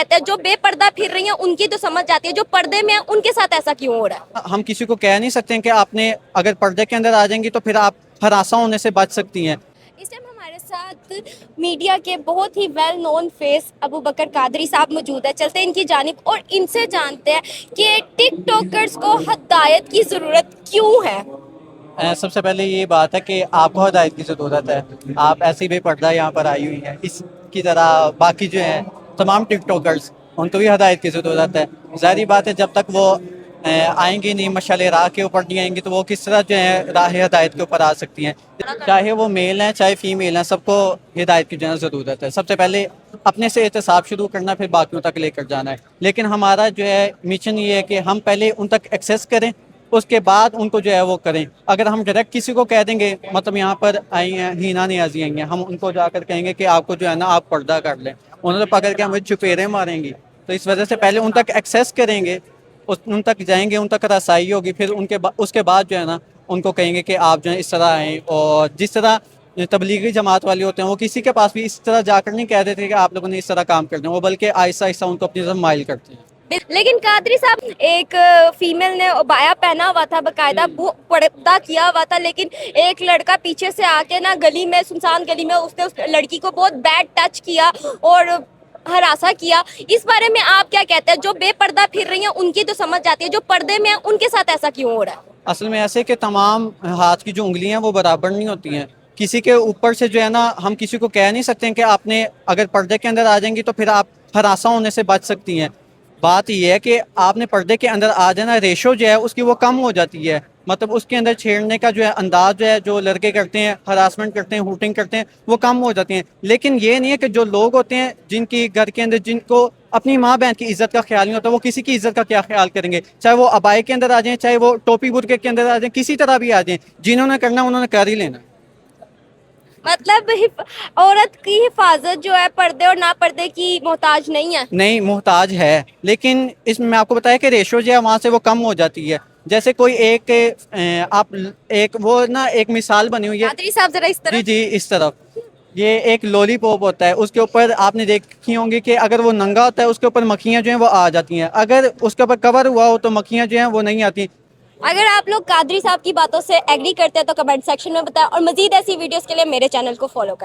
کہتے ہیں جو بے پردہ پھر رہی ہیں ان کی تو سمجھ جاتی ہے, جو پردے میں ہیں ان کے ساتھ ایسا کیوں ہو رہا ہے؟ ہم کسی کو کہہ نہیں سکتے کہ آپ نے اگر پردے کے اندر آ جائیں گی تو پھر آپ ہراساں ہونے سے بچ سکتی ہیں. اس ٹائم ہمارے ساتھ میڈیا کے بہت ہی ویل نون فیس ابو بکر قادری صاحب موجود ہے. چلتے ہیں ان کی جانب اور ان سے جانتے ہیں کہ ٹک ٹاکرز کو ہدایت کی ضرورت کیوں ہے. سب سے پہلے یہ بات ہے کہ آپ کو ہدایت کی ضرورت ہے. آپ ایسی بے پردہ یہاں پر آئی ہوئی ہیں, اس کی طرح باقی جو ہیں تمام ٹک ٹاکرز ان کو بھی ہدایت کی ضرورت ہے. ظاہری بات ہے جب تک وہ آئیں گی نہیں, مشعل راہ کے اوپر نہیں آئیں گی تو وہ کس طرح جو ہے راہ ہدایت کے اوپر آ سکتی ہیں. چاہے وہ میل ہیں چاہے فیمیل ہیں, سب کو ہدایت کی جو ہے ضرورت ہے. سب سے پہلے اپنے سے احتساب شروع کرنا, پھر باقیوں تک لے کر جانا ہے. لیکن ہمارا جو ہے مشن یہ ہے کہ ہم پہلے ان تک ایکسیس کریں, اس کے بعد ان کو جو ہے وہ کریں. اگر ہم ڈائریکٹ کسی کو کہہ دیں گے, مطلب یہاں پر آئی ہیں ہینا نیازی آئی ہیں, ہم ان کو جا کر کہیں گے کہ آپ کو جو ہے نا آپ پردہ کر لیں, انہوں نے پکڑ کے ہمیں چپیرے ماریں گی. تو اس وجہ سے پہلے ان تک ایکسیس کریں گے, ان تک جائیں گے, ان تک رسائی ہوگی, پھر اس کے بعد جو ہے نا ان کو کہیں گے کہ آپ جو ہے اس طرح آئیں. اور جس طرح تبلیغی جماعت والے ہوتے ہیں وہ کسی کے پاس بھی اس طرح جا کر نہیں کہہ دیتے کہ آپ لوگوں نے اس طرح کام کرنا, وہ بلکہ آہستہ آہستہ ان کو اپنی طرف مائل کرتے ہیں. لیکن قادری صاحب ایک فیمیل نے بایا پہنا ہوا تھا, باقاعدہ پردہ کیا ہوا تھا, لیکن ایک لڑکا پیچھے سے آ کے نا گلی میں, سنسان گلی میں اس نے اس لڑکی کو بہت بیڈ ٹچ کیا اور ہراساں کیا. اس بارے میں آپ کیا کہتے ہیں؟ جو بے پردہ پھر رہی ہیں ان کی تو سمجھ جاتی ہے, جو پردے میں ہیں ان کے ساتھ ایسا کیوں ہو رہا ہے؟ اصل میں ایسے کہ تمام ہاتھ کی جو انگلیاں وہ برابر نہیں ہوتی ہیں. کسی کے اوپر سے جو ہے نا ہم کسی کو کہہ نہیں سکتے کہ آپ نے اگر پردے کے اندر آ جائیں گی تو پھر آپ ہراساں ہونے سے بچ سکتی ہیں. بات یہ ہے کہ آپ نے پردے کے اندر آ جانا, ریشو جو ہے اس کی وہ کم ہو جاتی ہے. مطلب اس کے اندر چھیڑنے کا جو ہے انداز جو ہے, جو لڑکے کرتے ہیں, ہراسمنٹ کرتے ہیں, ہوٹنگ کرتے ہیں, وہ کم ہو جاتی ہیں. لیکن یہ نہیں ہے کہ جو لوگ ہوتے ہیں جن کی گھر کے اندر, جن کو اپنی ماں بہن کی عزت کا خیال نہیں ہوتا, وہ کسی کی عزت کا کیا خیال کریں گے؟ چاہے وہ ابائے کے اندر آ جائیں, چاہے وہ ٹوپی برقعے کے اندر آ جائیں, کسی طرح بھی آ جائیں, جنہوں نے کرنا انہوں نے کر ہی لینا. مطلب عورت کی حفاظت جو ہے پردے اور نہ پردے کی محتاج نہیں ہے. نہیں, محتاج ہے, لیکن اس میں آپ کو بتایا کہ ریشو جو ہے وہاں سے وہ کم ہو جاتی ہے. جیسے کوئی ایک آپ ایک وہ نا ایک مثال بنی ہوئی ہے. قادری صاحب ذرا اس طرح. جی اس طرف یہ ایک لولی پاپ ہوتا ہے, اس کے اوپر آپ نے دیکھی ہوں گی کہ اگر وہ ننگا ہوتا ہے اس کے اوپر مکھیاں جو ہیں وہ آ جاتی ہیں, اگر اس کے اوپر کور ہوا ہو تو مکھیاں جو ہیں وہ نہیں آتی. اگر آپ لوگ قادری صاحب کی باتوں سے ایگری کرتے ہیں تو کمنٹ سیکشن میں بتائیں, اور مزید ایسی ویڈیوز کے لیے میرے چینل کو فالو کریں.